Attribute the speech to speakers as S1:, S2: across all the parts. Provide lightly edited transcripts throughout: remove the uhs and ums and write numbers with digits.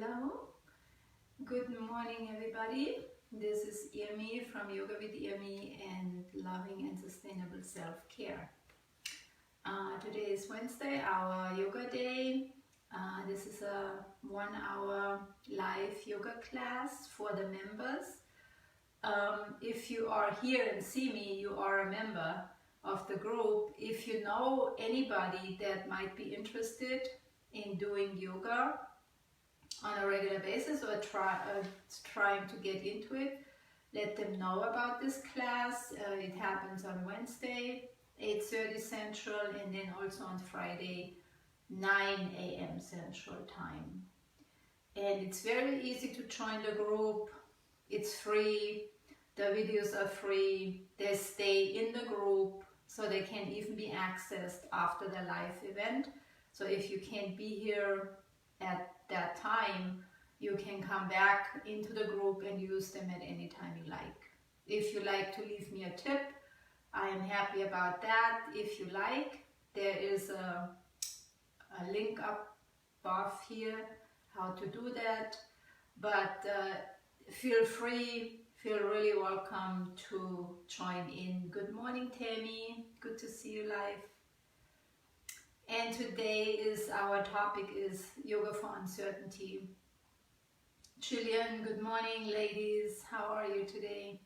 S1: Hello, good morning everybody. This is Irmi from Yoga with Irmi and Loving and Sustainable Self-Care. Today is Wednesday, our yoga day. This is a 1-hour live yoga class for the members. If you are here and see me, you are a member of the group. If you know anybody that might be interested in doing yoga on a regular basis or trying to get into it, let them know about this class. It happens on Wednesday, 8:30 Central, and then also on Friday, 9 a.m. Central Time. And it's very easy to join the group. It's free. The videos are free. They stay in the group, so they can even be accessed after the live event. So if you can't be here at that time, you can come back into the group and use them at any time you like. If you like to leave me a tip, I am happy about that. If you like, there is a link up above here how to do that. But feel free, feel really welcome to join in. Good morning, Tammy. Good to see you live. And today our topic is yoga for uncertainty. Jillian, good morning, ladies. How are you today?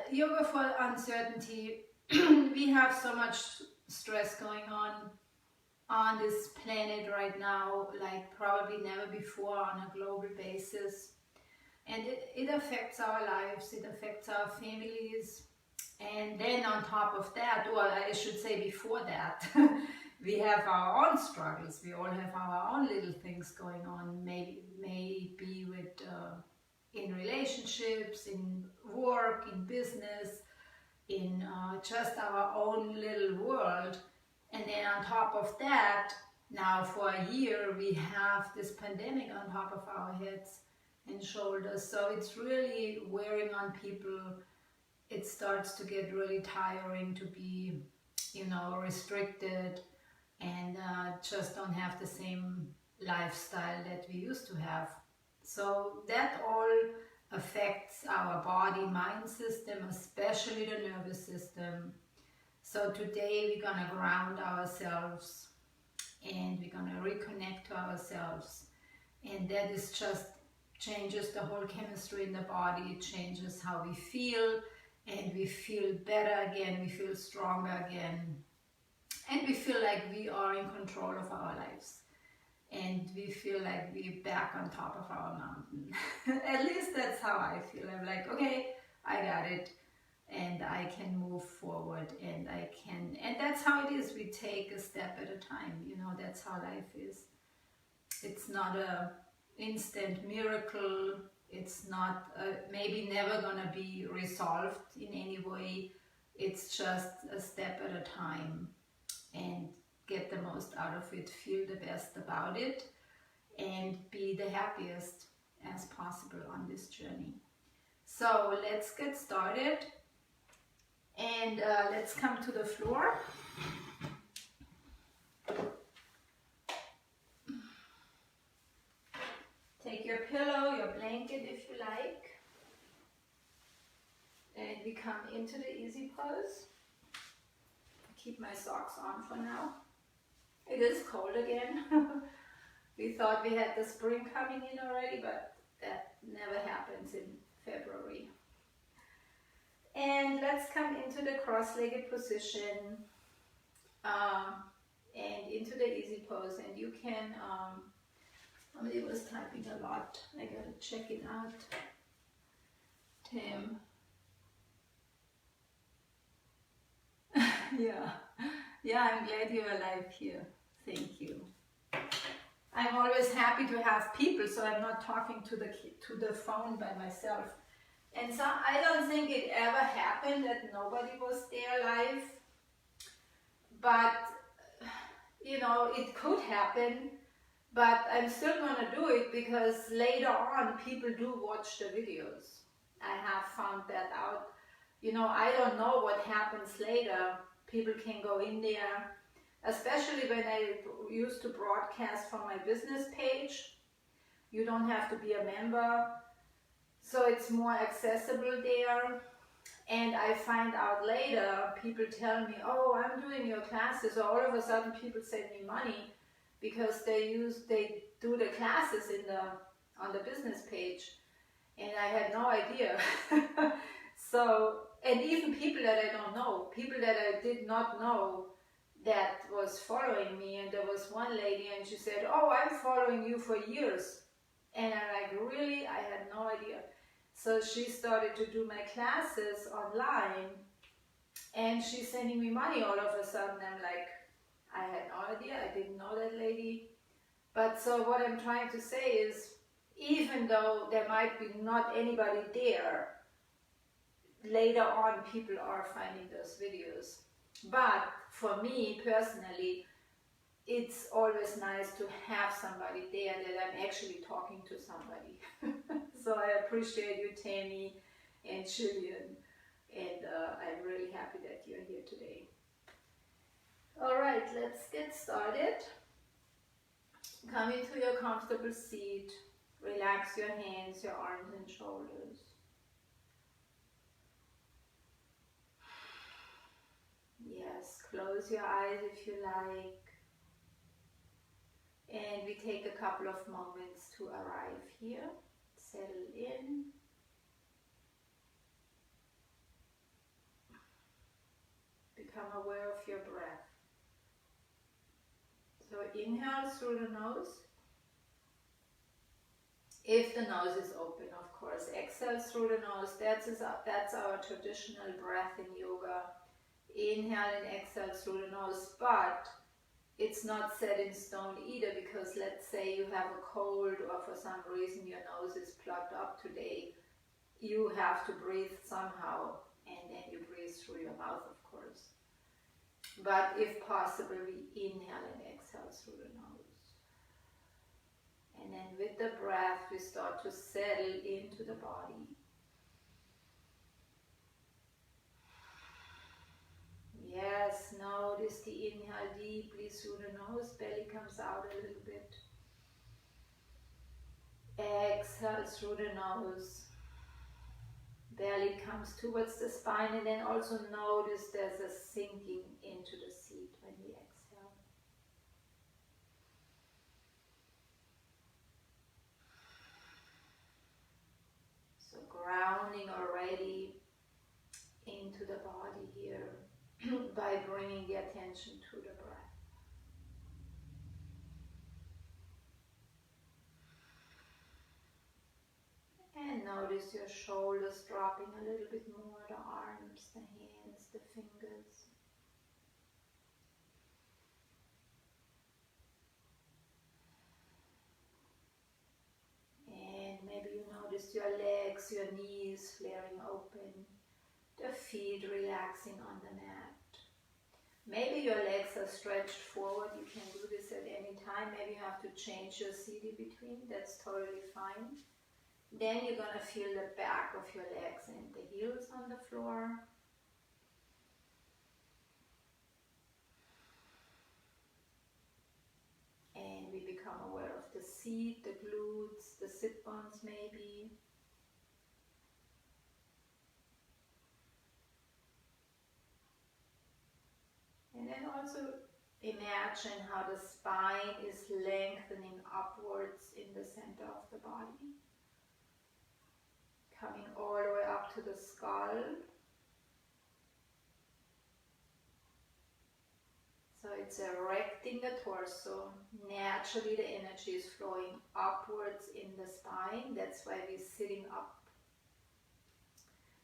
S1: Yoga for uncertainty. We have so much stress going on this planet right now, like probably never before on a global basis. And it affects our lives, it affects our families. And then on top of that, or I should say before that, we have our own struggles. We all have our own little things going on, maybe with in relationships, in work, in business, in just our own little world. And then on top of that, now for a year, we have this pandemic on top of our heads and shoulders. So it's really wearing on people. It starts to get really tiring to be, restricted and just don't have the same lifestyle that we used to have. So that all affects our body-mind system, especially the nervous system. So today we're gonna ground ourselves and we're gonna reconnect to ourselves. And that is just changes the whole chemistry in the body. It changes how we feel. And we feel better again, we feel stronger again. And we feel like we are in control of our lives. And we feel like we're back on top of our mountain. At least that's how I feel. I'm like, okay, I got it. And I can move forward and that's how it is. We take a step at a time. That's how life is. It's not a instant miracle. It's not maybe never gonna be resolved in any way. It's just a step at a time, and get the most out of it, feel the best about it, and be the happiest as possible on this journey. So let's get started, and let's come to the floor. Take your pillow, your blanket if you like, and we come into the easy pose. Keep my socks on for now. It is cold again. We thought we had the spring coming in already, but that never happens in February. And let's come into the cross-legged position and into the easy pose. And you can somebody was typing a lot. I gotta check it out. Tim. Yeah, I'm glad you're alive here. Thank you. I'm always happy to have people, so I'm not talking to the phone by myself. And so I don't think it ever happened that nobody was there live. But it could happen. But I'm still gonna do it because later on people do watch the videos. I have found that out. I don't know what happens later. People can go in there, especially when I used to broadcast from my business page. You don't have to be a member, so it's more accessible there. And I find out later, people tell me, oh, I'm doing your classes, or all of a sudden people send me money because they do the classes on the business page, and I had no idea. So, and even people that I don't know, people that I did not know, that was following me, and there was one lady and she said, oh, I'm following you for years. And I'm like, really? I had no idea. So she started to do my classes online, and she's sending me money all of a sudden. I'm like, I had no idea, I didn't know that lady. But so what I'm trying to say is, even though there might be not anybody there, later on people are finding those videos. But for me personally, it's always nice to have somebody there that I'm actually talking to somebody. So I appreciate you, Tammy and Jillian, and I'm really happy that you're here today. All right, let's get started. Come into your comfortable seat. Relax your hands, your arms and shoulders. Yes, close your eyes if you like. And we take a couple of moments to arrive here. Settle in. Become aware of your breath. So inhale through the nose. If the nose is open, of course. Exhale through the nose. That's our traditional breath in yoga. Inhale and exhale through the nose, but it's not set in stone either, because let's say you have a cold or for some reason your nose is plugged up today. You have to breathe somehow, and then you breathe through your mouth, of course. But if possible, we inhale and exhale through the nose. And then with the breath, we start to settle into the body. Yes, notice the inhale deeply through the nose, belly comes out a little bit. Exhale through the nose. Belly comes towards the spine, and then also notice there's a sinking into the seat when we exhale. So grounding already into the body here by bringing the attention to the breath. And notice your shoulders dropping a little bit more, the arms, the hands, the fingers. And maybe you notice your legs, your knees flaring open, the feet relaxing on the mat. Maybe your legs are stretched forward. You can do this at any time. Maybe you have to change your seat in between. That's totally fine. Then you're going to feel the back of your legs and the heels on the floor. And we become aware of the seat, the glutes, the sit bones maybe. And then also imagine how the spine is lengthening upwards in the center of the body. Coming all the way up to the skull. So it's erecting the torso. Naturally the energy is flowing upwards in the spine. That's why we're sitting up.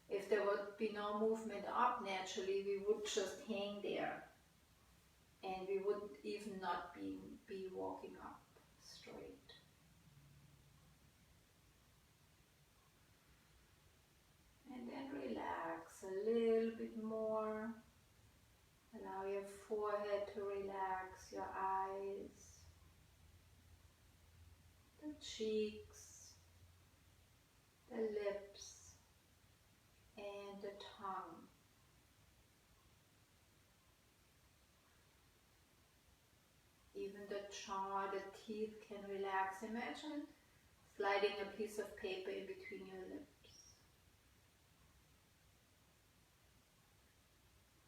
S1: If there would be no movement up naturally, we would just hang there. And we would even not be walking up straight. And then relax a little bit more. Allow your forehead to relax, your eyes, the cheeks, the lips, and the tongue. Even the jaw, the teeth can relax. Imagine Sliding a piece of paper in between your lips.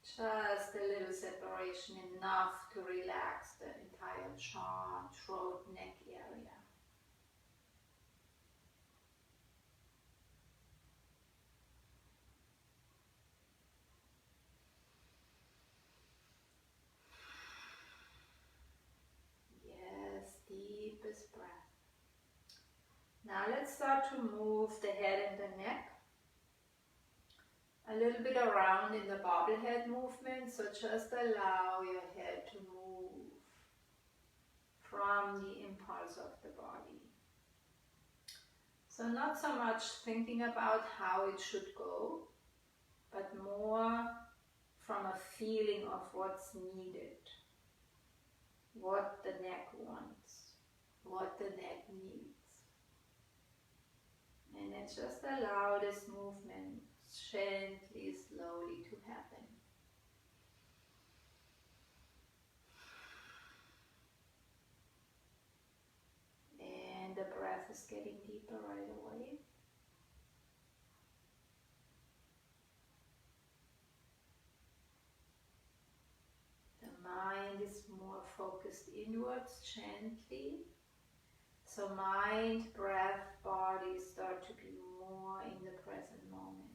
S1: Just a little separation, enough to relax the entire jaw, throat, neck area. Yes, deepest breath. Now let's start to move the head and the neck a little bit around in the bobblehead movement. So just allow your head to move from the impulse of the body. So not so much thinking about how it should go, but more from a feeling of what's needed, what the neck wants, what the neck needs. And then just allow this movement gently, slowly to happen. And the breath is getting deeper right away. The mind is more focused inwards, gently. So mind, breath, body start to be more in the present moment.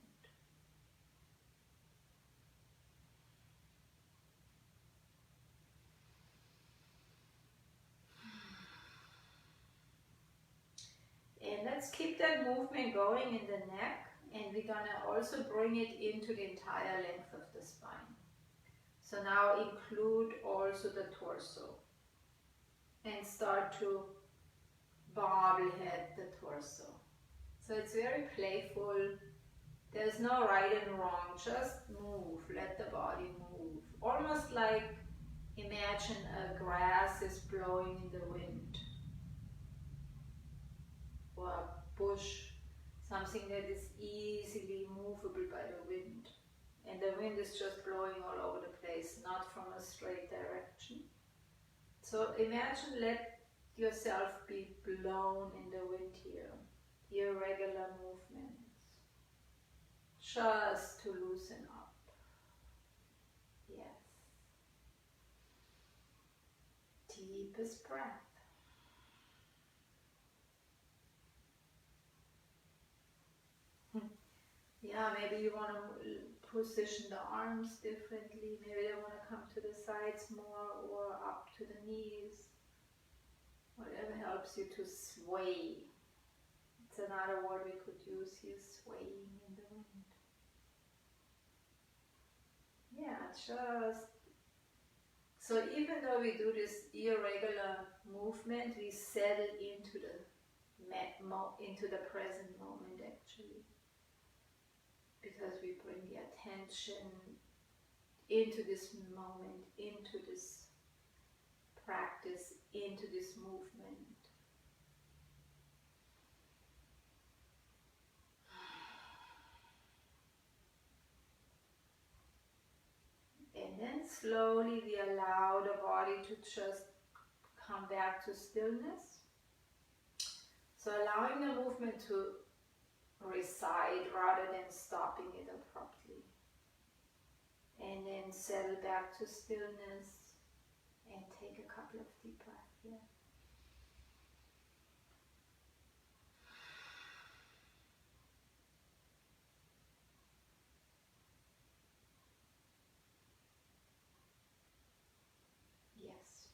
S1: And let's keep that movement going in the neck, and we're gonna also bring it into the entire length of the spine. So now include also the torso and start to bobblehead the torso. So it's very playful. There's no right and wrong, just move, let the body move. Almost like imagine a grass is blowing in the wind, or a bush, something that is easily movable by the wind. And the wind is just blowing all over the place, not from a straight direction. So imagine, let yourself be blown in the wind here, irregular movements, just to loosen up. Yes. Deepest breath. Yeah, maybe you want to position the arms differently. Maybe they want to come to the sides more or up to the knees. Whatever helps you to sway. It's another word we could use here, swaying in the wind. Yeah, just so even though we do this irregular movement, we settle into the present moment actually. Because we bring the attention into this moment, into this practice, into this movement. And then slowly we allow the body to just come back to stillness. So allowing the movement to reside rather than stopping it abruptly. And then settle back to stillness and take a couple of deep breaths here. Yes.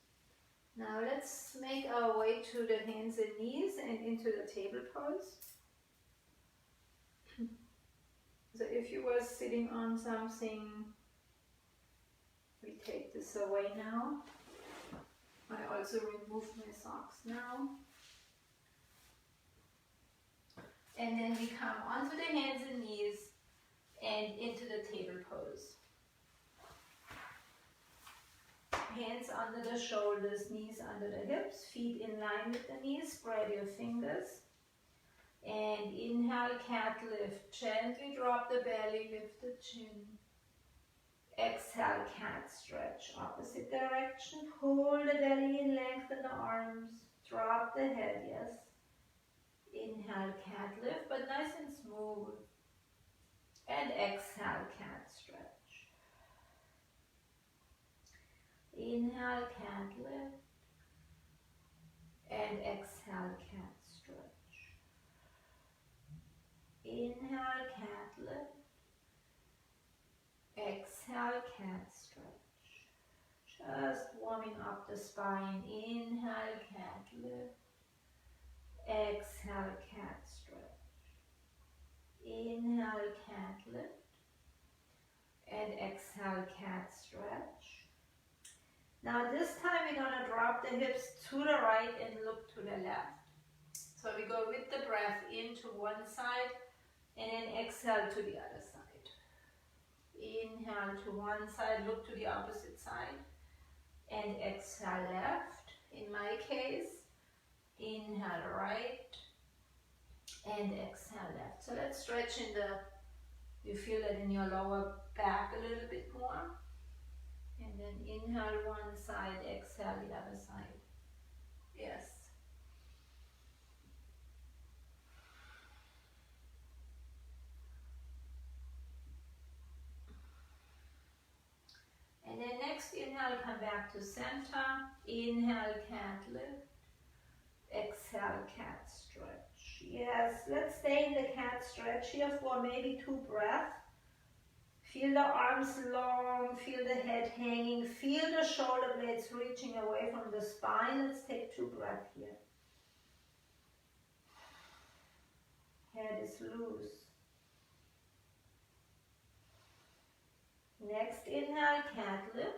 S1: Now let's make our way to the hands and knees and into the table pose. So if you were sitting on something, we take this away now. I also remove my socks now. And then we come onto the hands and knees and into the table pose. Hands under the shoulders, knees under the hips, feet in line with the knees, spread your fingers. And inhale, cat lift. Gently drop the belly, lift the chin. Exhale, cat stretch. Opposite direction. Hold the belly in, lengthen the arms. Drop the head, yes. Inhale, cat lift, but nice and smooth. And exhale, cat stretch. Inhale, cat lift. And exhale, cat stretch. Inhale, cat lift. Exhale, cat stretch. Just warming up the spine. Inhale, cat lift. Exhale, cat stretch. Inhale, cat lift. And exhale, cat stretch. Now this time we're going to drop the hips to the right and look to the left. So we go with the breath into one side and then exhale to the other side. Inhale to one side, look to the opposite side. And exhale left. In my case, inhale right and exhale left. So let's stretch in you feel it in your lower back a little bit more. And then inhale one side, exhale the other side. Yes. And then next inhale, come back to center. Inhale, cat lift. Exhale, cat stretch. Yes, let's stay in the cat stretch here for maybe 2 breaths. Feel the arms long, feel the head hanging, feel the shoulder blades reaching away from the spine. Let's take 2 breaths here. Head is loose. Next inhale, cat lift.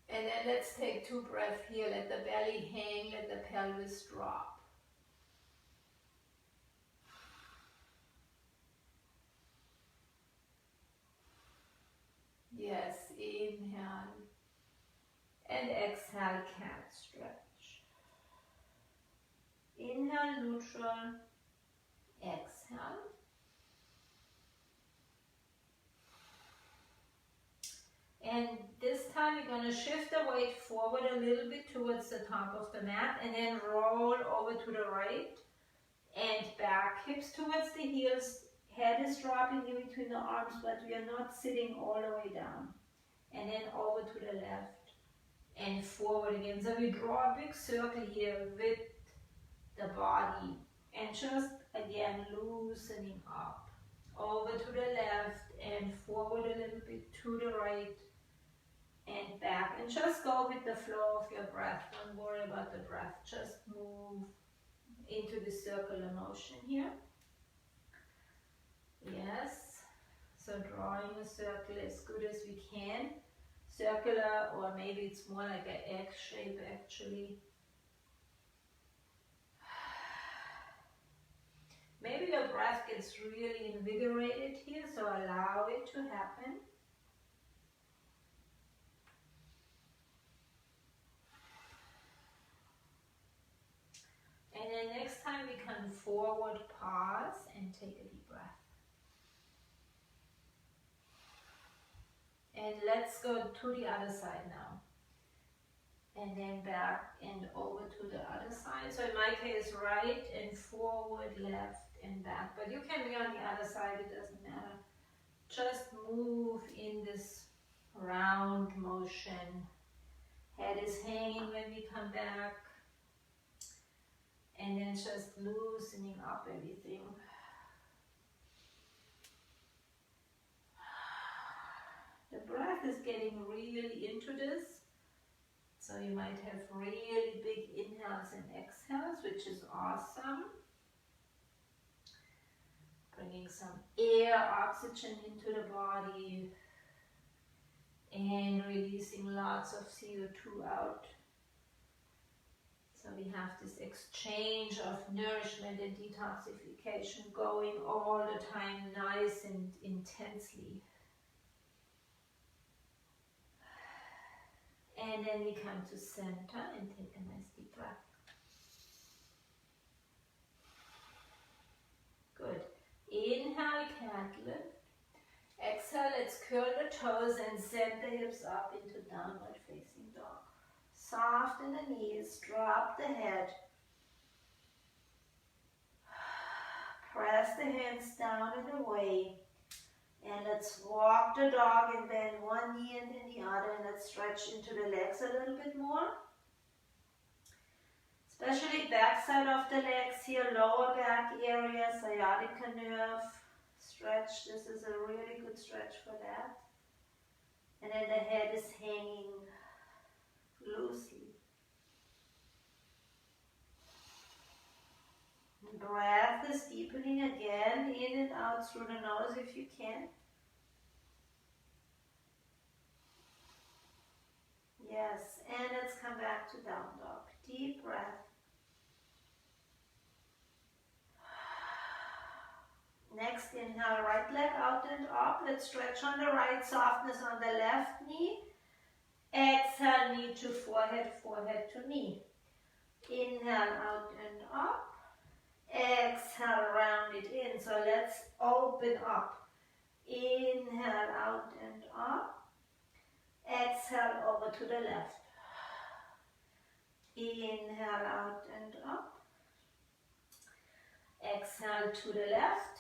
S1: And then let's take 2 breaths here. Let the belly hang, let the pelvis drop. Yes, inhale. And exhale, cat stretch. Inhale, neutral. Exhale. And this time we're going to shift the weight forward a little bit towards the top of the mat and then roll over to the right and back. Hips towards the heels. Head is dropping in between the arms, but we are not sitting all the way down. And then over to the left and forward again. So we draw a big circle here with the body and just again loosening up. Over to the left and forward a little bit to the right and back. And just go with the flow of your breath. Don't worry about the breath. Just move into the circular motion here. Yes. So drawing a circle as good as we can. Circular, or maybe it's more like an X shape actually. Maybe your breath gets really invigorated here, so allow it to happen. And then next time we come forward, pause and take a deep breath. And let's go to the other side now. And then back and over to the other side. So in my case, right and forward, left and back. But you can be on the other side, it doesn't matter. Just move in this round motion. Head is hanging when we come back. And then just loosening up everything. The breath is getting really into this. So you might have really big inhales and exhales, which is awesome. Bringing some air, oxygen into the body. And releasing lots of CO2 out. So we have this exchange of nourishment and detoxification going all the time, nice and intensely. And then we come to center and take a nice deep breath. Good. Inhale, cat lift. Exhale, let's curl the toes and send the hips up into downward facing dog. Soften the knees, drop the head.
S2: Press the hands down and away. And let's walk the dog and bend one knee and then the other, and let's stretch into the legs a little bit more. Especially back side of the legs here, lower back area, sciatica nerve. Stretch, this is a really good stretch for that. And then the head is hanging loosely. Breath is deepening again, in and out through the nose if you can. Yes, and let's come back to down dog. Deep breath. Next, inhale, right leg out and up. Let's stretch on the right, softness on the left knee. Exhale, knee to forehead, forehead to knee. Inhale, out and up. Exhale, round it in. So let's open up. Inhale, out and up. Exhale, over to the left. Inhale, out and up. Exhale to the left,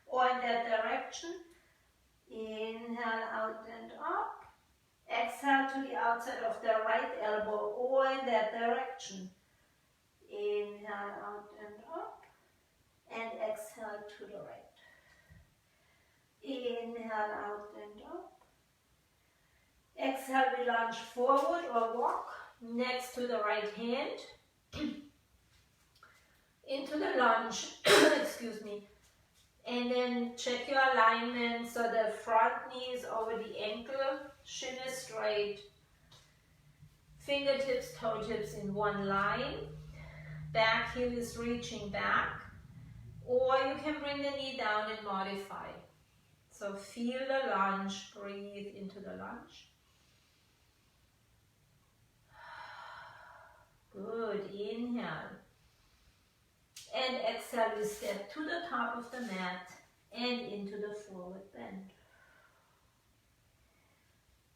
S2: or in that direction. Inhale, out and up. Exhale to the outside of the right elbow, or in that direction. Inhale, out and up. And exhale to the right. Inhale, out and up. Exhale, we lunge forward or walk next to the right hand. Into the lunge, excuse me. And then check your alignment so the front knee is over the ankle, shin is straight. Fingertips, toe tips in one line. Back heel is reaching back. Or you can bring the knee down and modify. So feel the lunge, breathe into the lunge. Good, inhale. And exhale, we step to the top of the mat and into the forward bend.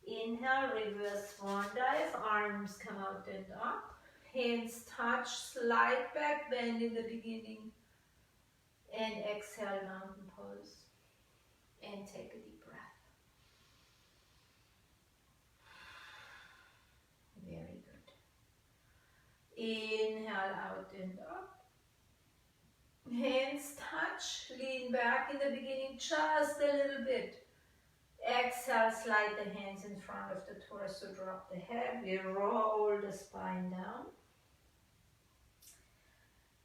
S2: Inhale, reverse swan dive, arms come out and up. Hands touch, slide back, bend in the beginning. And exhale, mountain pose. And take a deep breath. Very good. Inhale, out and up. Hands touch, lean back in the beginning just a little bit. Exhale, slide the hands in front of the torso, drop the head. We roll the spine down.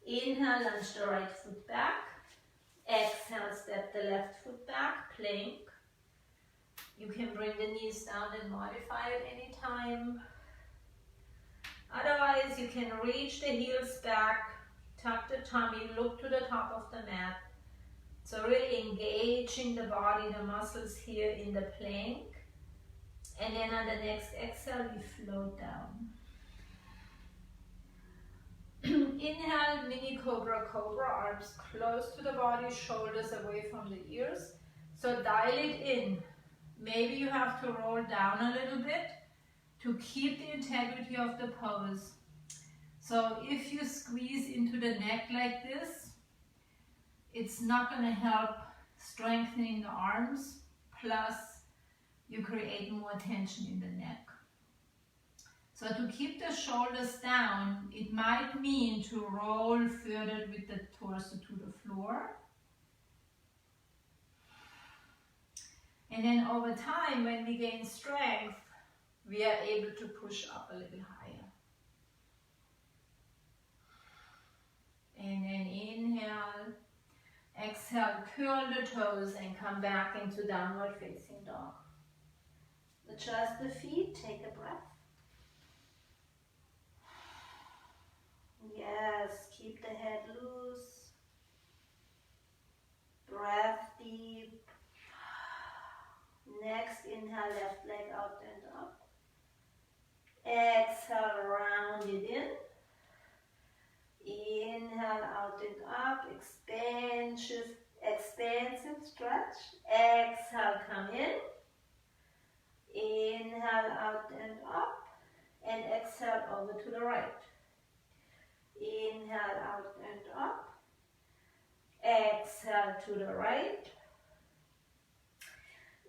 S2: Inhale, lunge the right foot back. Exhale, step the left foot back, plank. You can bring the knees down and modify at any time. Otherwise, you can reach the heels back, tuck the tummy, look to the top of the mat. So really engaging the body, the muscles here in the plank. And then on the next exhale, we float down. Inhale, mini cobra, cobra, arms close to the body, shoulders away from the ears. So dial it in. Maybe you have to roll down a little bit to keep the integrity of the pose. So if you squeeze into the neck like this, it's not going to help strengthening the arms, plus you create more tension in the neck. So to keep the shoulders down, it might mean to roll further with the torso to the floor. And then over time, when we gain strength, we are able to push up a little higher. And then inhale, exhale, curl the toes and come back into downward facing dog. Adjust the feet, take a breath. Yes, keep the head loose. Breath deep. Next, inhale, left leg out and up. Exhale, round it in. Inhale, out and up. Expansive stretch. Exhale, come in. Inhale, out and up. And exhale, over to the right. Inhale, out and up. Exhale to the right.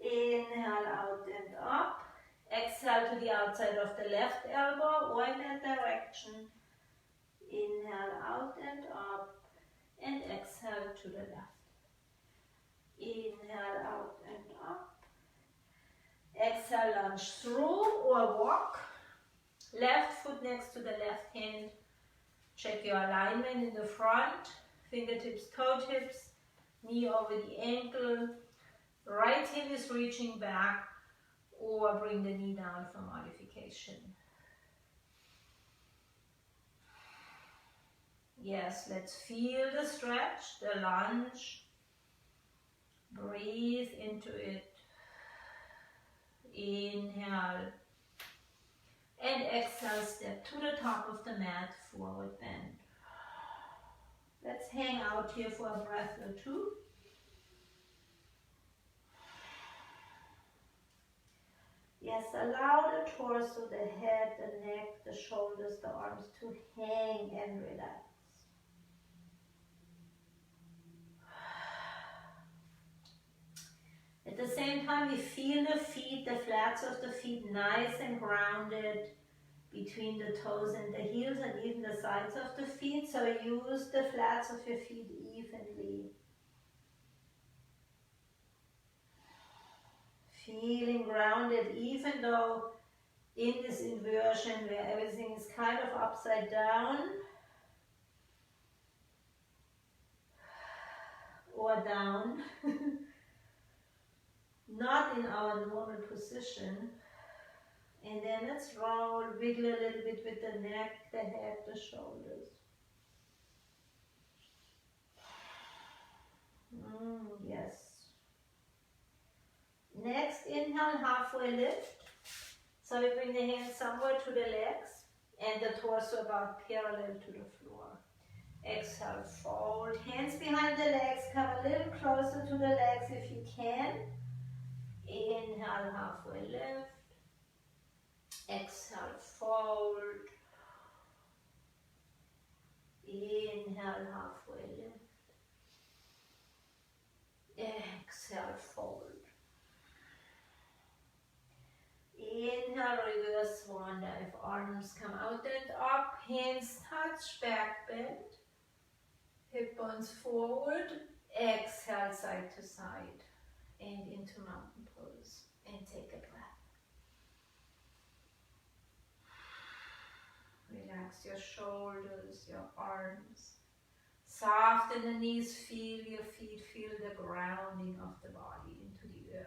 S2: Inhale out and up. Exhale to the outside of the left elbow or in that direction. Inhale out and up. And exhale to the left. Inhale out and up. Exhale, lunge through or walk. Left foot next to the left hand. Check your alignment in the front. Fingertips, toe tips. Knee over the ankle. Right hand is reaching back, or bring the knee down for modification. Yes, let's feel the stretch, the lunge. Breathe into it. Inhale. And exhale, step to the top of the mat, forward bend. Let's hang out here for a breath or two. Yes, allow the torso, the head, the neck, the shoulders, the arms to hang and relax. At the same time, we feel the feet, the flats of the feet nice and grounded between the toes and the heels and even the sides of the feet. So use the flats of your feet evenly. Feeling grounded even though in this inversion where everything is kind of upside down or down, not in our normal position. And then let's roll, wiggle a little bit with the neck, the head, the shoulders. Yes. Next, inhale, halfway lift. So we bring the hands somewhere to the legs and the torso about parallel to the floor. Exhale, fold. Hands behind the legs, come a little closer to the legs if you can. Inhale, halfway lift. Exhale, fold. Inhale, halfway lift. Exhale, fold. Inhale, reverse swan dive. Arms come out and up. Hands touch, back bend. Hip bones forward. Exhale, side to side. And into mountain pose. And take a breath. Relax your shoulders, your arms. Soften the knees, feel your feet, feel the grounding of the body into the earth.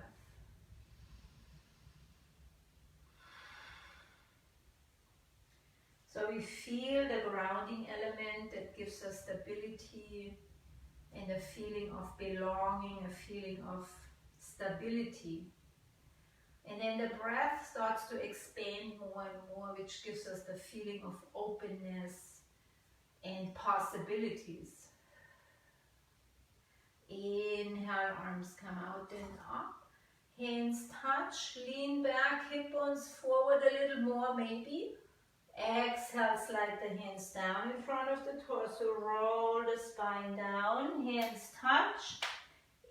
S2: So we feel the grounding element that gives us stability and a feeling of belonging, a feeling of stability. And then the breath starts to expand more and more, which gives us the feeling of openness and possibilities. Inhale, arms come out and up. Hands touch, lean back, hip bones forward a little more maybe. Exhale, slide the hands down in front of the torso, roll the spine down, hands touch.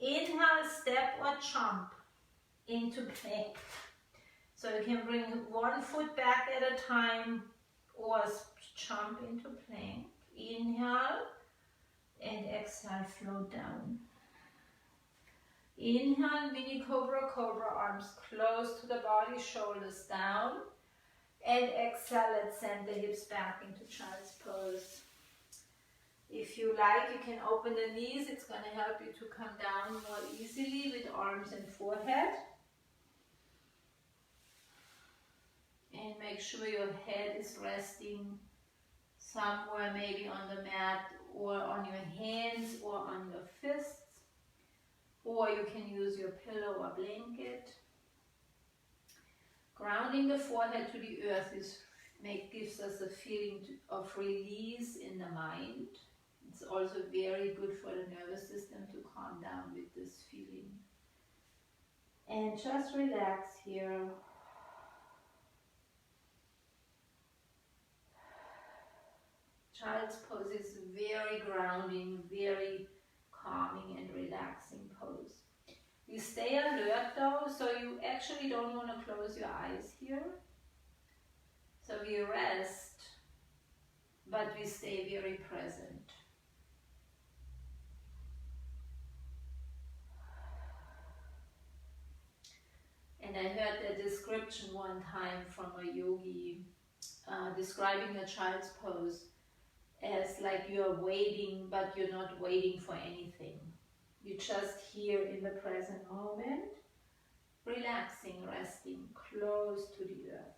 S2: Inhale, step or jump into plank. So you can bring one foot back at a time or jump into plank. Inhale and exhale, float down. Inhale, mini cobra, cobra, arms close to the body, shoulders down. And exhale, let's send the hips back into child's pose. If you like, you can open the knees. It's going to help you to come down more easily with arms and forehead. And make sure your head is resting somewhere, maybe on the mat or on your hands or on your fists. Or you can use your pillow or blanket. Grounding the forehead to the earth gives us a feeling of release in the mind. It's also very good for the nervous system to calm down with this feeling. And just relax here. Child's pose is very grounding, very calming and relaxing pose. You stay alert though, so you actually don't want to close your eyes here. So we rest, but we stay very present. And I heard a description one time from a yogi describing a child's pose as like you're waiting, but you're not waiting for anything. You're just here in the present moment, relaxing, resting, close to the earth.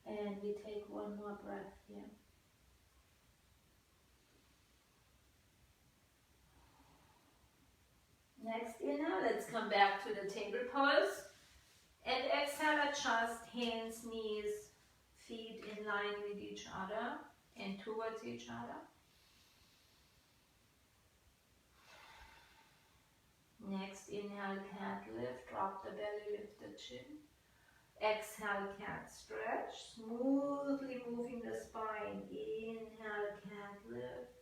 S2: And we take one more breath here. Next inhale, let's come back to the table pose. And exhale, adjust hands, knees, feet in line with each other and towards each other. Next inhale, cat lift, drop the belly, lift the chin. Exhale, cat stretch, smoothly moving the spine. Inhale, cat lift.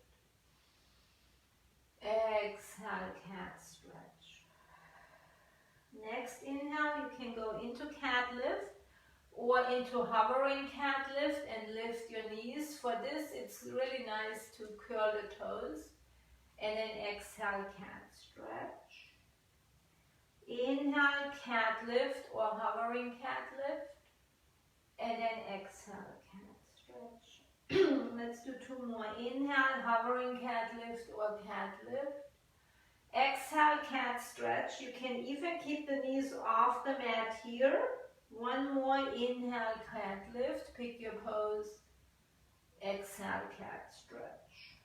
S2: Exhale, cat stretch. Next inhale, you can go into cat lift or into hovering cat lift and lift your knees. For this, it's really nice to curl the toes. And then exhale, cat stretch. Inhale, cat lift or hovering cat lift. And then exhale, cat stretch. Let's do two more. Inhale, hovering cat lift or cat lift. Exhale, cat stretch. You can even keep the knees off the mat here. One more. Inhale, cat lift. Pick your pose. Exhale, cat stretch.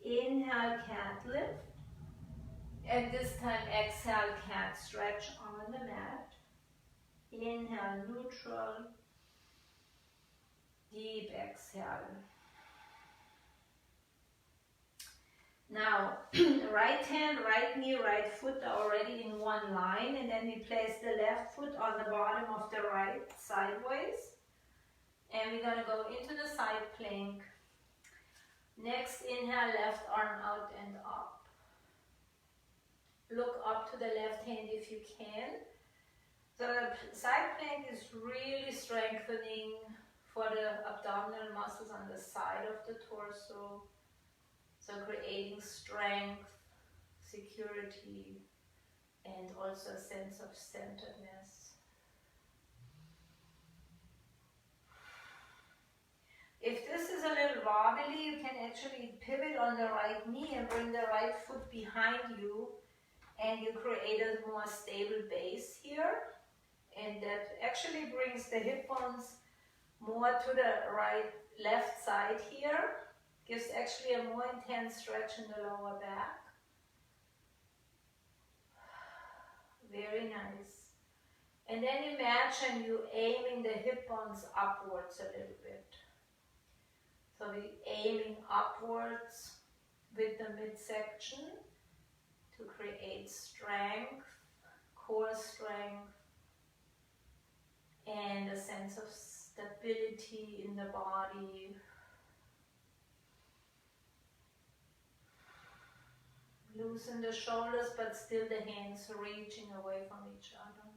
S2: Inhale, cat lift. And this time exhale, cat stretch on the mat. Inhale, neutral. Deep exhale. Now, right hand, right knee, right foot are already in one line, and then we place the left foot on the bottom of the right sideways. And we're going to go into the side plank. Next, inhale, left arm out and up. Look up to the left hand if you can. So the side plank is really strengthening for the abdominal muscles on the side of the torso. So creating strength, security, and also a sense of centeredness. If this is a little wobbly, you can actually pivot on the right knee and bring the right foot behind you, and you create a more stable base here. And that actually brings the hip bones more to the left side here. Gives actually a more intense stretch in the lower back. Very nice. And then imagine you aiming the hip bones upwards a little bit. So we're aiming upwards with the midsection to create strength, core strength, and a sense of stability in the body. Loosen the shoulders, but still the hands reaching away from each other.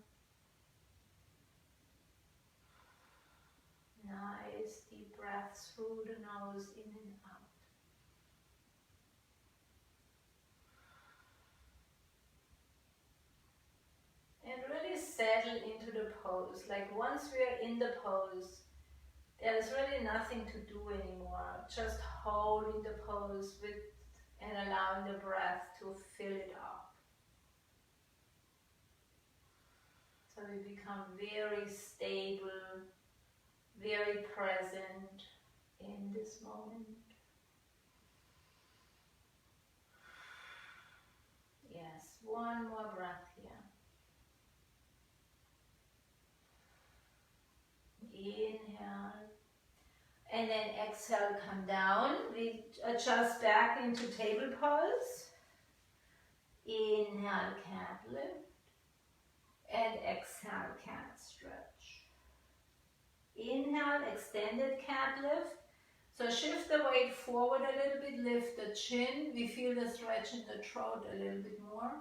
S2: Nice deep breaths through the nose, in and out. And really settle into the pose. Like once we are in the pose, there's really nothing to do anymore. Just holding the pose with and allowing the breath to fill it up. So we become very stable, very present in this moment. Yes, one more breath here. Inhale. And then exhale, come down. We adjust back into table pose. Inhale, cat lift. And exhale, cat stretch. Inhale, extended cat lift. So shift the weight forward a little bit, lift the chin. We feel the stretch in the throat a little bit more.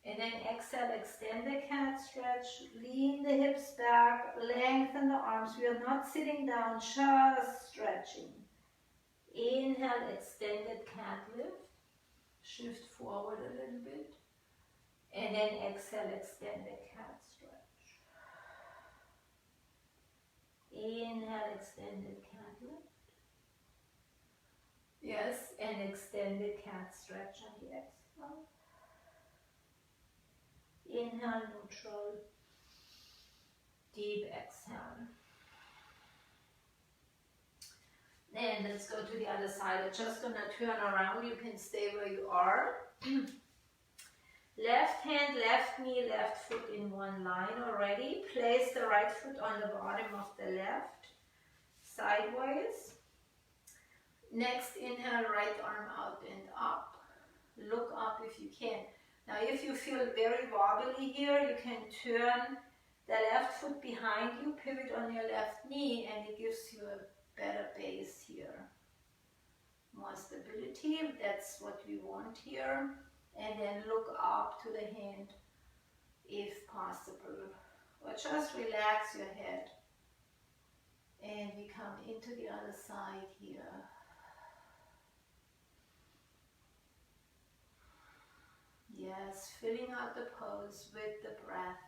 S2: And then exhale, extend the cat stretch. Lean the hips back, lengthen the arms. We are not sitting down, just stretching. Inhale, extended cat lift. Shift forward a little bit. And then exhale, extended cat stretch. Inhale, extended cat lift. Yes, and extended cat stretch on the exhale. Inhale, neutral. Deep exhale. And let's go to the other side. I'm just going to turn around. You can stay where you are. Left hand, left knee, left foot in one line already. Place the right foot on the bottom of the left. Sideways. Next, inhale, right arm out and up. Look up if you can. Now, if you feel very wobbly here, you can turn the left foot behind you, pivot on your left knee, and it gives you a better base here. More stability, that's what we want here. And then look up to the hand if possible. Or just relax your head. And we come into the other side here. Yes, filling out the pose with the breath.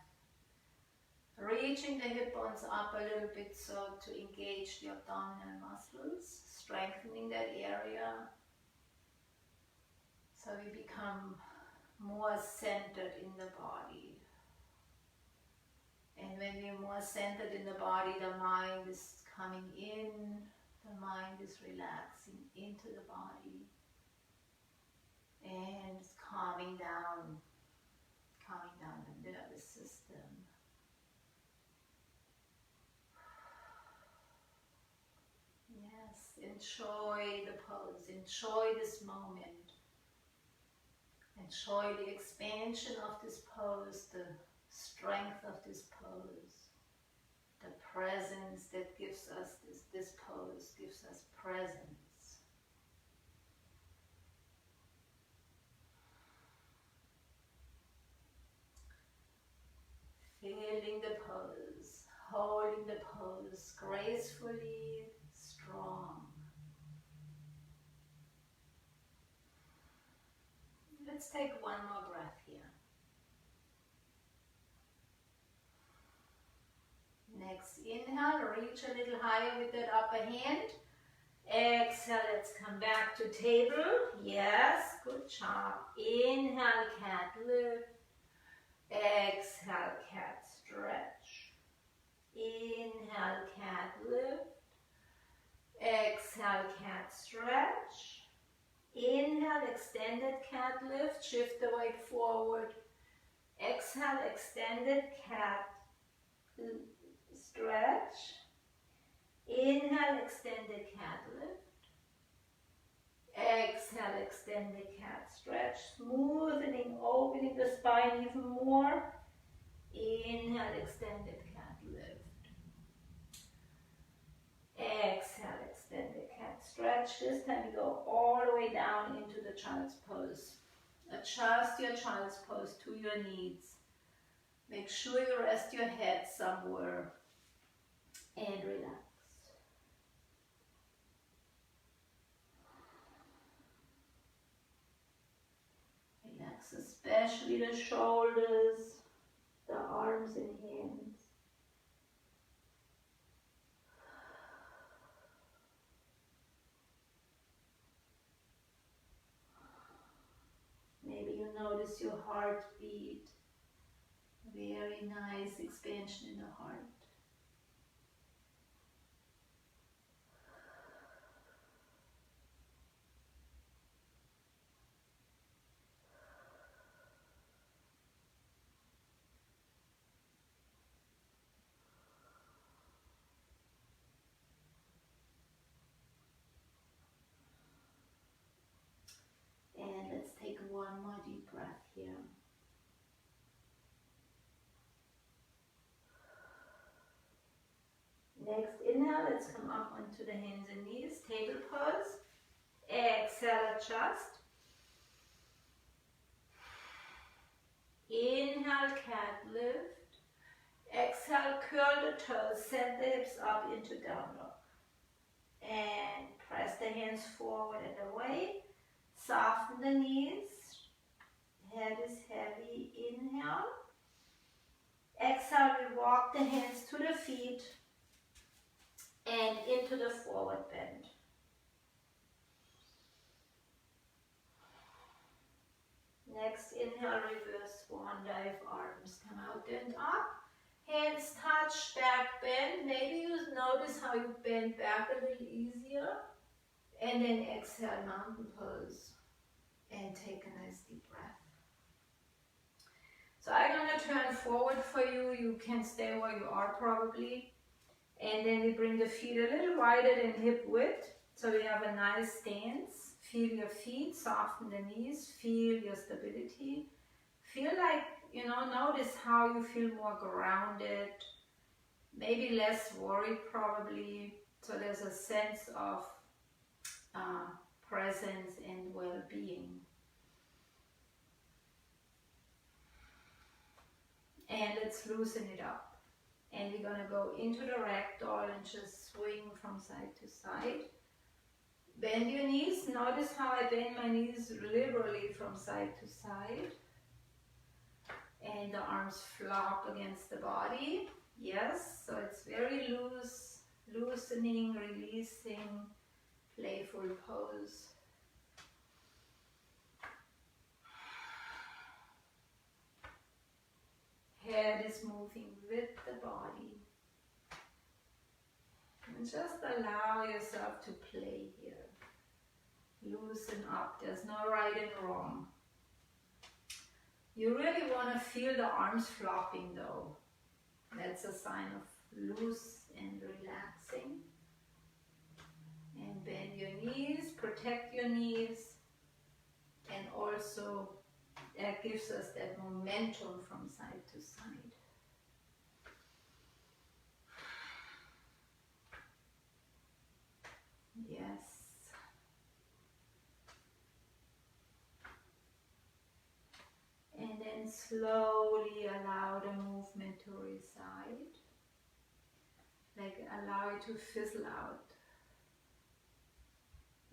S2: Reaching the hip bones up a little bit so to engage the abdominal muscles, strengthening that area. So we become more centered in the body. And when we're more centered in the body, the mind is coming in, the mind is relaxing into the body. And it's calming down the nervous system. Yes, enjoy the pose, enjoy this moment. Enjoy the expansion of this pose, the strength of this pose, the presence that gives us this pose gives us presence. Feeling the pose, holding the pose gracefully, strong. Let's take one more breath here. Next inhale, reach a little higher with that upper hand. Exhale, let's come back to table. Yes, good job. Inhale, cat lift. Exhale, cat stretch. Inhale, cat lift. Exhale, cat stretch. Inhale, extended cat lift. Shift the weight forward. Exhale, extended cat stretch. Inhale, extended cat lift. Exhale, extended cat stretch. Smoothening, opening the spine even more. Inhale, extended cat lift. Exhale, extended cat stretch. This time you go all the way down into the child's pose. Adjust your child's pose to your needs. Make sure you rest your head somewhere and relax. Relax especially the shoulders, the arms and hands. Maybe you notice your heartbeat. Very nice expansion in the heart. Next inhale, let's come up onto the hands and knees, table pose. Exhale, adjust. Inhale, cat lift. Exhale, curl the toes, send the hips up into down dog. And press the hands forward and away. Soften the knees. Head is heavy. Inhale. Exhale, we walk the hands to the feet and into the forward bend. Next, inhale, reverse swan dive, arms come out and up. Hands touch, back bend. Maybe you notice how you bend back a little easier. And then exhale, mountain pose. And take a nice deep breath. So I'm going to turn forward for you. You can stay where you are probably. And then we bring the feet a little wider than hip width. So we have a nice stance. Feel your feet, soften the knees, feel your stability. Feel like, notice how you feel more grounded, maybe less worried probably. So there's a sense of presence and well-being. And let's loosen it up. And we're going to go into the ragdoll and just swing from side to side. Bend your knees. Notice how I bend my knees liberally from side to side. And the arms flop against the body. Yes, so it's very loose, loosening, releasing, playful pose. Head is moving with the body. And just allow yourself to play here. Loosen up. There's no right and wrong. You really want to feel the arms flopping though. That's a sign of loose and relaxing. And bend your knees, protect your knees. And also that gives us that momentum from side to side. Yes. And then slowly allow the movement to reside. Like allow it to fizzle out.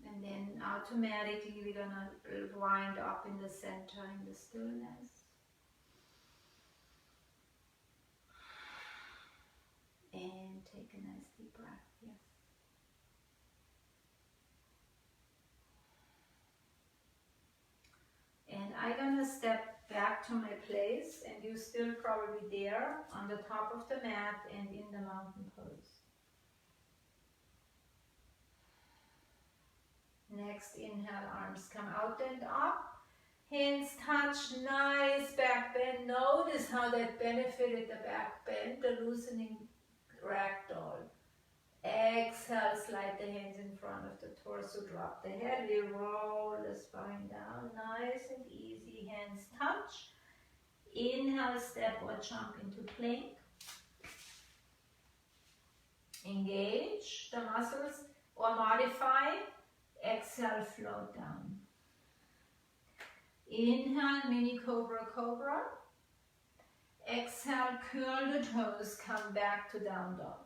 S2: And then automatically we're gonna wind up in the center in the stillness. And take a nice deep breath, yes. And I'm gonna step back to my place and you're still probably there on the top of the mat and in the mountain pose. Next, inhale, arms come out and up. Hands touch, nice back bend. Notice how that benefited the back bend, the loosening ragdoll. Exhale, slide the hands in front of the torso, drop the head, we roll the spine down, nice and easy, hands touch. Inhale, step or jump into plank. Engage the muscles or modify. Exhale, float down. Inhale, mini cobra, cobra. Exhale, curl the toes, come back to down dog.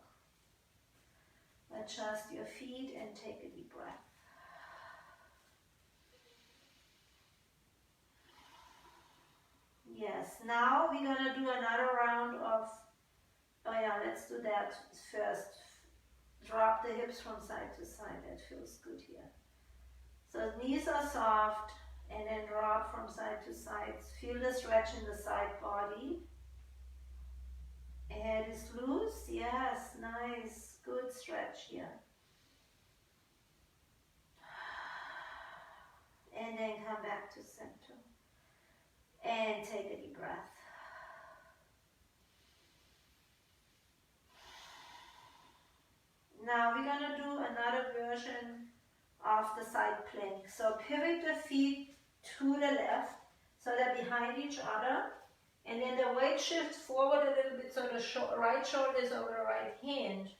S2: Adjust your feet and take a deep breath. Yes, now we're gonna do another round of, let's do that first. Drop the hips from side to side, that feels good here. So knees are soft and then drop from side to side. Feel the stretch in the side body. Head is loose, yes, nice, good stretch here. And then come back to center. And take a deep breath. Now we're going to do another version of the side plank. So pivot the feet to the left so they're behind each other. And then the weight shifts forward a little bit so the right shoulder is over the right hand.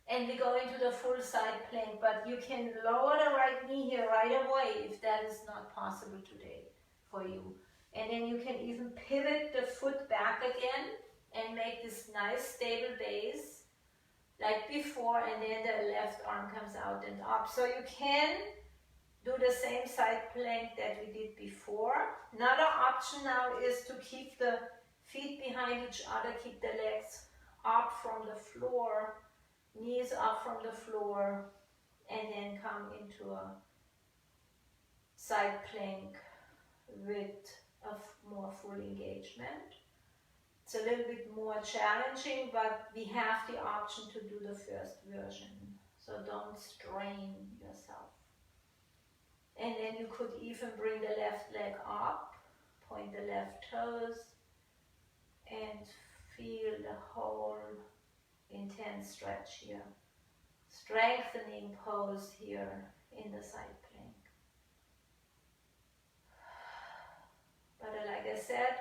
S2: and we go into the full side plank. But you can lower the right knee here right away if that is not possible today for you. And then you can even pivot the foot back again and make this nice stable base like before, and then the left arm comes out and up. So you can do the same side plank that we did before. Another option now is to keep the feet behind each other, keep the legs up from the floor, knees up from the floor, and then come into a side plank with a more full engagement. It's a little bit more challenging, but we have the option to do the first version, so don't strain yourself. And then you could even bring the left leg up, point the left toes, and feel the whole intense stretch here. Strengthening pose here in the side plank. But like I said,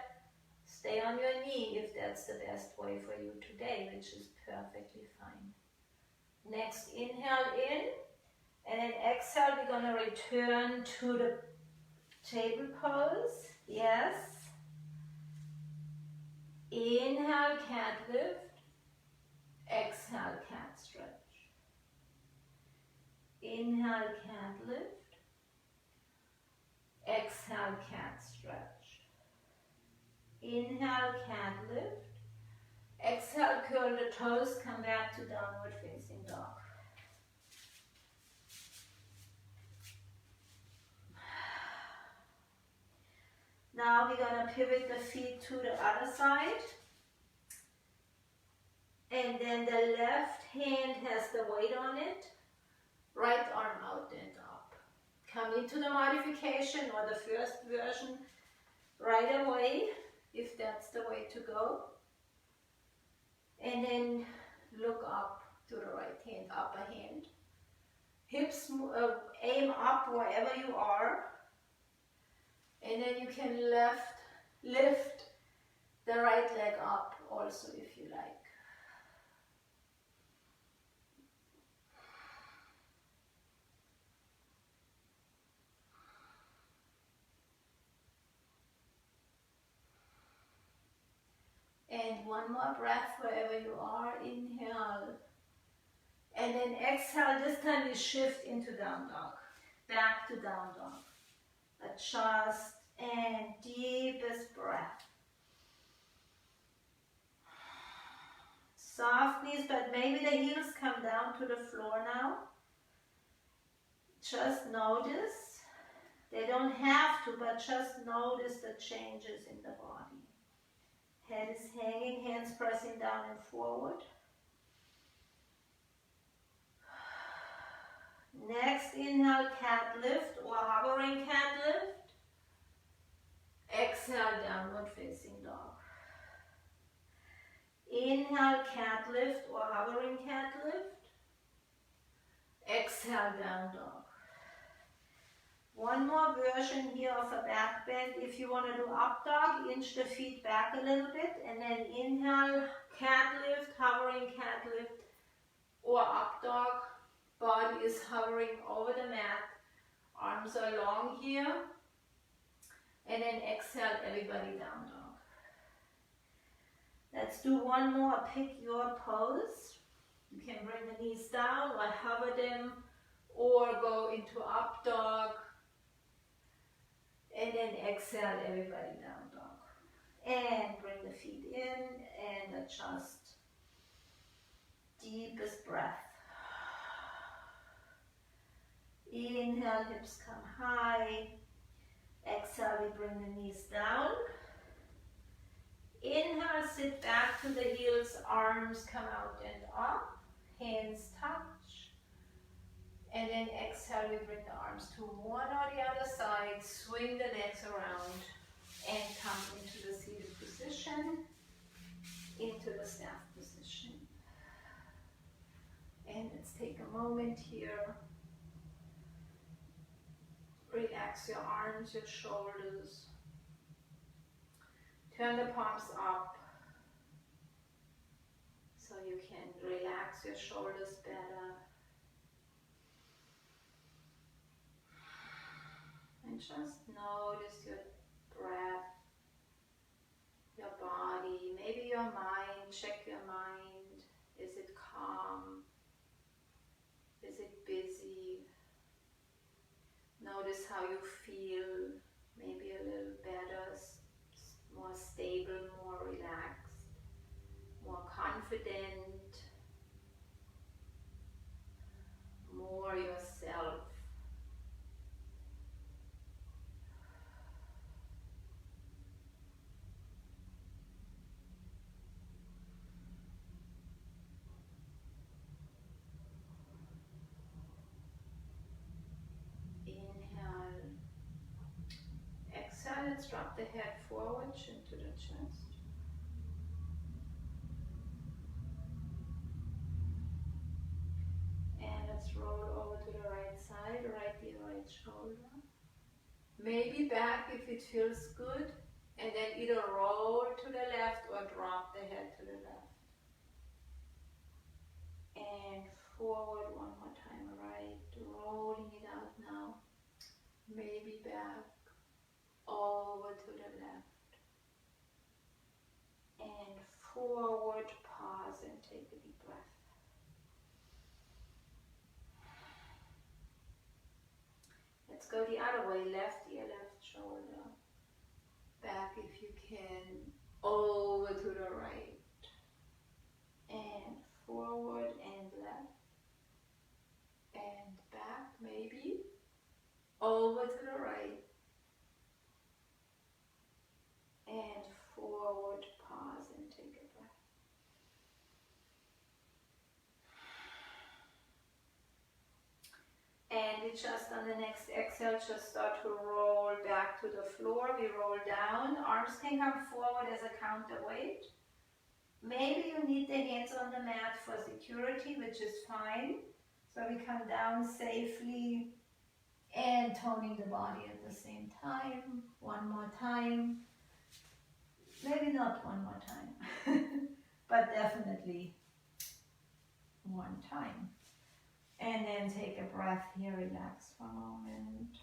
S2: stay on your knee if that's the best way for you today, which is perfectly fine. Next, inhale in, and then exhale, we're going to return to the table pose. Yes. Inhale, cat lift. Exhale, cat stretch. Inhale, cat lift. Exhale, cat stretch. Inhale, cat lift. Exhale, curl the toes, come back to downward facing dog. Now we're going to pivot the feet to the other side. And then the left hand has the weight on it. Right arm out and up. Come into the modification or the first version right away, if that's the way to go. And then look up to the right hand, upper hand. Hips, aim up wherever you are. And then you can lift the right leg up also if you like. And one more breath wherever you are. Inhale. And then exhale. This time you shift into down dog. Back to down dog. Adjust and deepest breath. Soft knees, but maybe the heels come down to the floor now. Just notice. They don't have to, but just notice the changes in the body. Head is hanging, hands pressing down and forward. Next, inhale, cat lift or hovering cat lift. Exhale, downward facing dog. Inhale, cat lift or hovering cat lift. Exhale, down dog. One more version here of a back bend. If you want to do up dog, inch the feet back a little bit and then inhale, cat lift, hovering cat lift or up dog. Body is hovering over the mat. Arms are long here. And then exhale, everybody down dog. Let's do one more. Pick your pose. You can bring the knees down or hover them or go into up dog. And then exhale, everybody down dog. And bring the feet in and adjust. Deepest breath. Inhale, hips come high. Exhale, we bring the knees down. Inhale, sit back to the heels, arms come out and up. Hands touch. And then exhale, we bring the arms to one or the other side, swing the legs around, and come into the seated position, into the staff position. And let's take a moment here. Relax your arms, your shoulders. Turn the palms up. so you can relax your shoulders better. And just notice your breath, your body, maybe your mind. Check your mind. Is it calm? Is it busy? Notice how you feel, maybe a little better, more stable, more relaxed, more confident, more yourself. Inhale. Exhale, let's drop the head forward, chin to the chest. And let's roll over to the right side, right ear, right shoulder. Maybe back if it feels good. And then either roll to the left or drop the head to the left. And forward one more time, right, rolling it out now. Maybe back, over to the left. And forward, pause and take a deep breath. Let's go the other way, left ear, left shoulder. Back if you can, over to the right. And forward and left. And back maybe, over to the right. And forward, pause and take a breath. And we just on the next exhale, just start to roll back to the floor. We roll down, arms can come forward as a counterweight. Maybe you need the hands on the mat for security, which is fine. So we come down safely and toning the body at the same time. One more time. Maybe not one more time, but definitely one time. And then take a breath here, relax for a moment.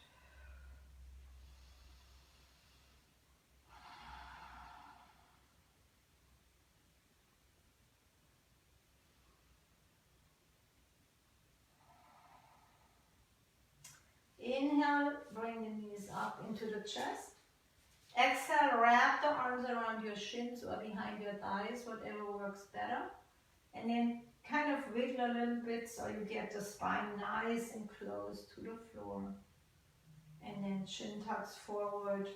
S2: Inhale, bring the knees up into the chest. Exhale, wrap the arms around your shins or behind your thighs, whatever works better. And then kind of wiggle a little bit so you get the spine nice and close to the floor. And then chin tucks forward.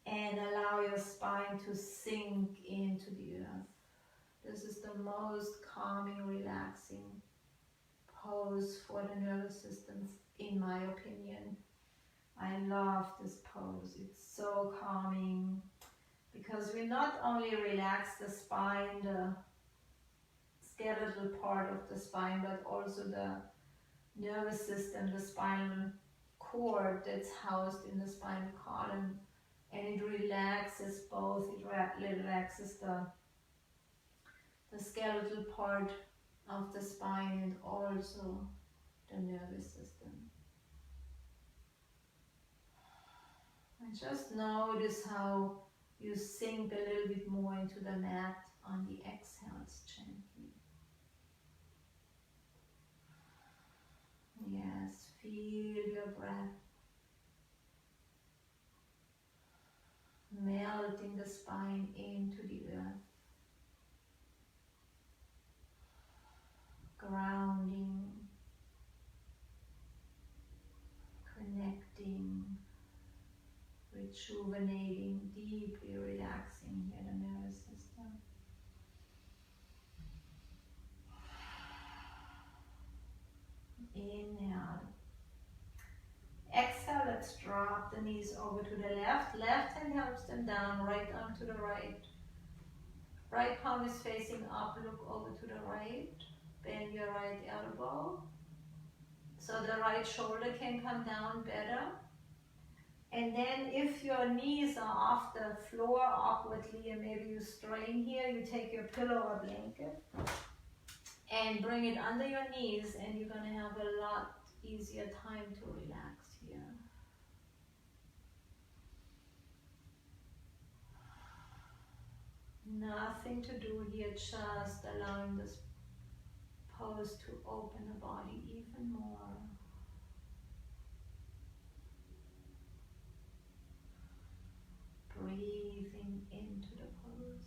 S2: And allow your spine to sink into the earth. This is the most calming, relaxing pose for the nervous system, in my opinion. I love this pose. It's so calming because we not only relax the spine, the skeletal part of the spine, but also the nervous system, the spinal cord that's housed in the spinal column. And it relaxes both. It relaxes the skeletal part of the spine and also the nervous system. And just notice how you sink a little bit more into the mat on the exhales gently. Yes, feel your breath melting the spine into the earth. Grounding, connecting, rejuvenating, deeply relaxing here the nervous system. Inhale. Exhale, let's drop the knees over to the left. Left hand helps them down, right arm to the right. Right palm is facing up, look over to the right. Bend your right elbow so the right shoulder can come down better. And then if your knees are off the floor awkwardly and maybe you strain here, you take your pillow or blanket and bring it under your knees, and you're going to have a lot easier time to relax here. Nothing to do here, just allowing this pose to open the body even more. Breathing into the pose.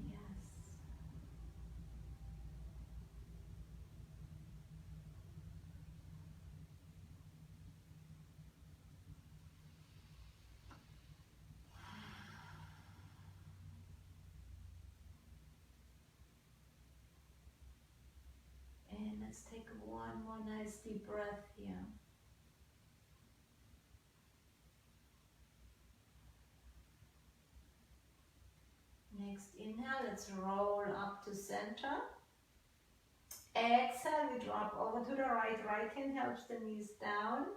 S2: Yes. And let's take one more nice deep breath here. Next inhale, let's roll up to center. Exhale, we drop over to the right. Right hand helps the knees down.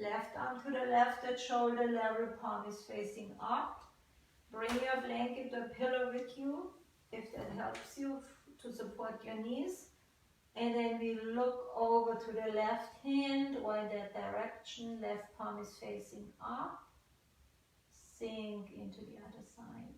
S2: Left arm to the left at shoulder level, palm is facing up. Bring your blanket or pillow with you if that helps you to support your knees. And then we look over to the left hand or in that direction. Left palm is facing up. Sink into the other side.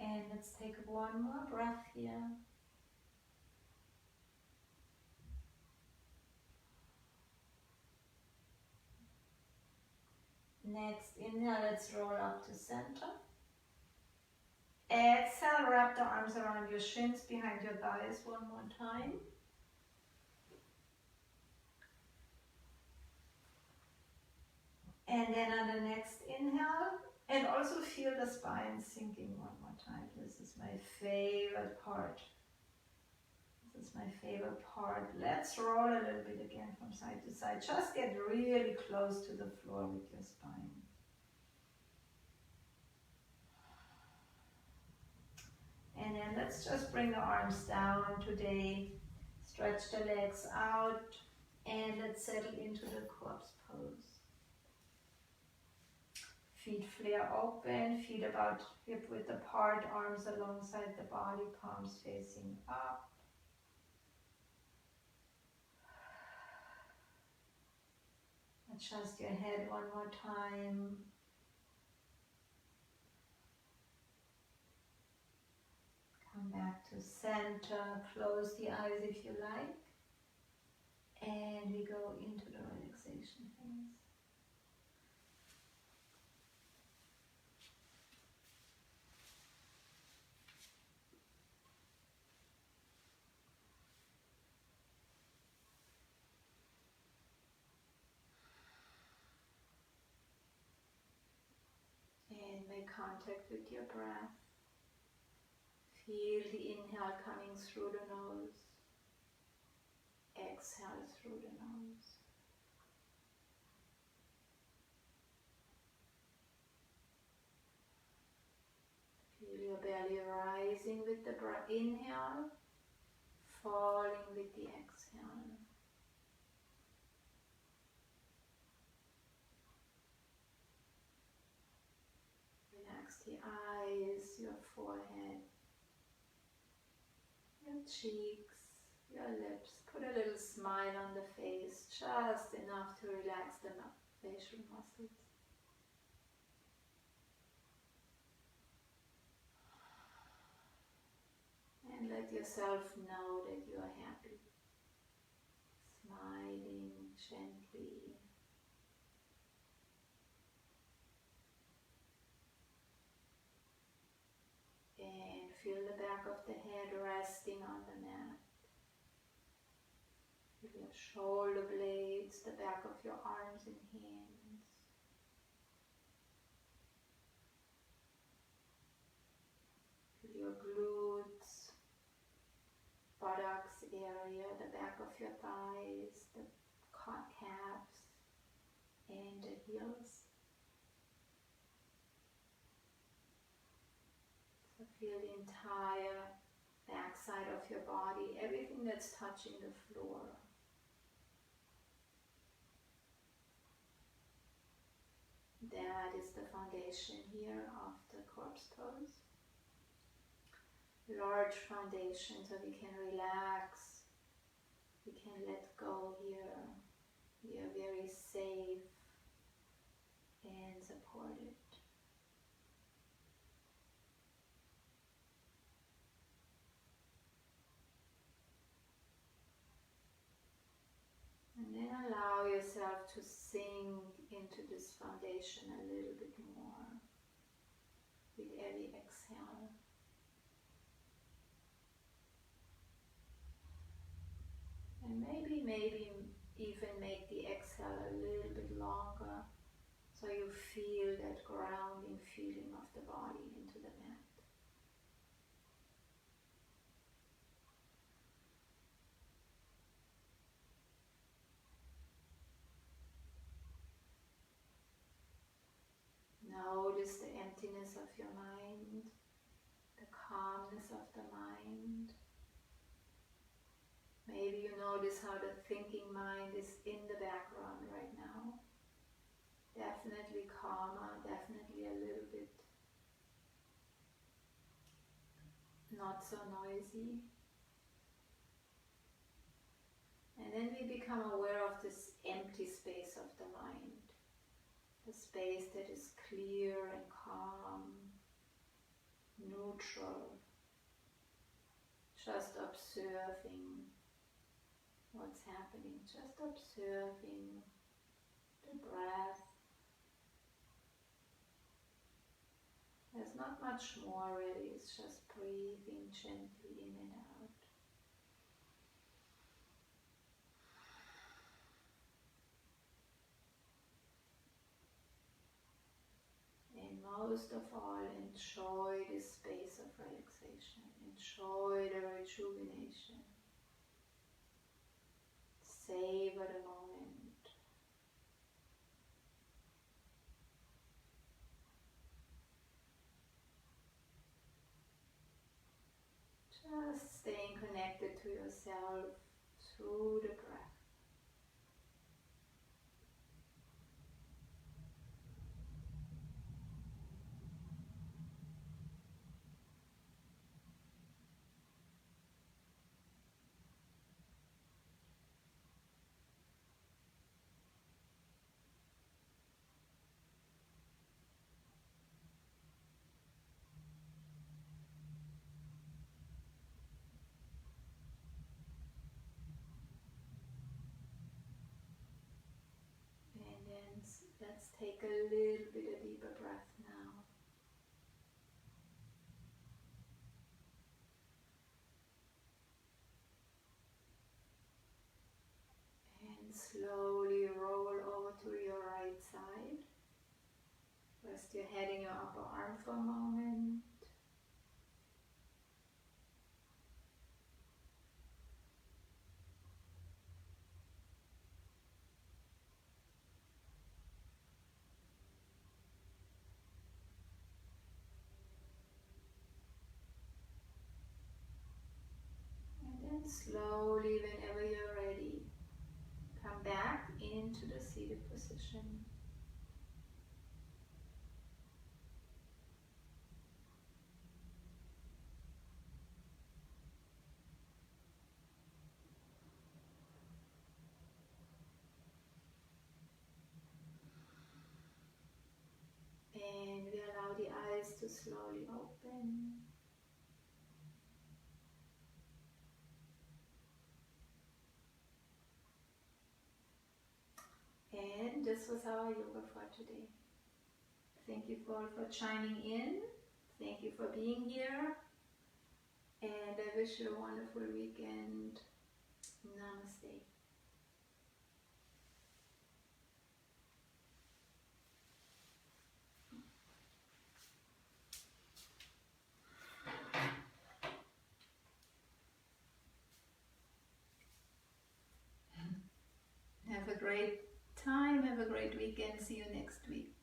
S2: And let's take one more breath here. Next inhale, let's roll up to center. Exhale, wrap the arms around your shins, behind your thighs one more time. And then on the next inhale, and also feel the spine sinking one more time. This is my favorite part. This is my favorite part. Let's roll a little bit again from side to side. Just get really close to the floor with your spine. And then let's just bring the arms down today. Stretch the legs out and let's settle into the corpse pose. Feet flare open, feet about hip width apart, arms alongside the body, palms facing up. Adjust your head one more time. Come back to center, close the eyes if you like. And we go into the relaxation phase. And make contact with your breath. Feel the inhale coming through the nose. Exhale through the nose. Feel your belly rising with the inhale, falling with the exhale. Relax the eyes, your forehead, your cheeks, your lips. Put a little smile on the face, just enough to relax the facial muscles. And let yourself know that you are happy. Smiling gently.
S1: the head resting on the mat. Feel your shoulder blades, the back of your arms and hands. Feel your glutes, buttocks area, the back of your thighs, the calves and the heels. So feel the entire back side of your body, everything that's touching the floor. That is the foundation here of the corpse pose. Large foundation, so we can relax, we can let go here. We are very safe and supported. And then allow yourself to sink into this foundation a little bit more with every exhale. And maybe even make the exhale a little bit longer so you feel that grounding feeling of the body into the mat. Notice the emptiness of your mind, the calmness of the mind. Maybe you notice how the thinking mind is in the background right now. Definitely calmer, definitely a little bit not so noisy. And then we become aware of this empty space of the mind. The space that is clear and calm, neutral, just observing what's happening, just observing the breath. There's not much more really, it's just breathing gently in and out. And most of all, enjoy this space of relaxation, enjoy the rejuvenation. Savor the moment. Just staying connected to yourself through the breath. And then let's take a little bit of deeper breath now. And slowly roll over to your right side. Rest your head in your upper arm for a moment. And then slowly, whenever you're ready, come back into the seated position. And we allow the eyes to slowly open. And this was our yoga for today. Thank you all for chiming in. Thank you for being here. and I wish you a wonderful weekend. Namaste. Have a great time, have a great weekend. See you next week.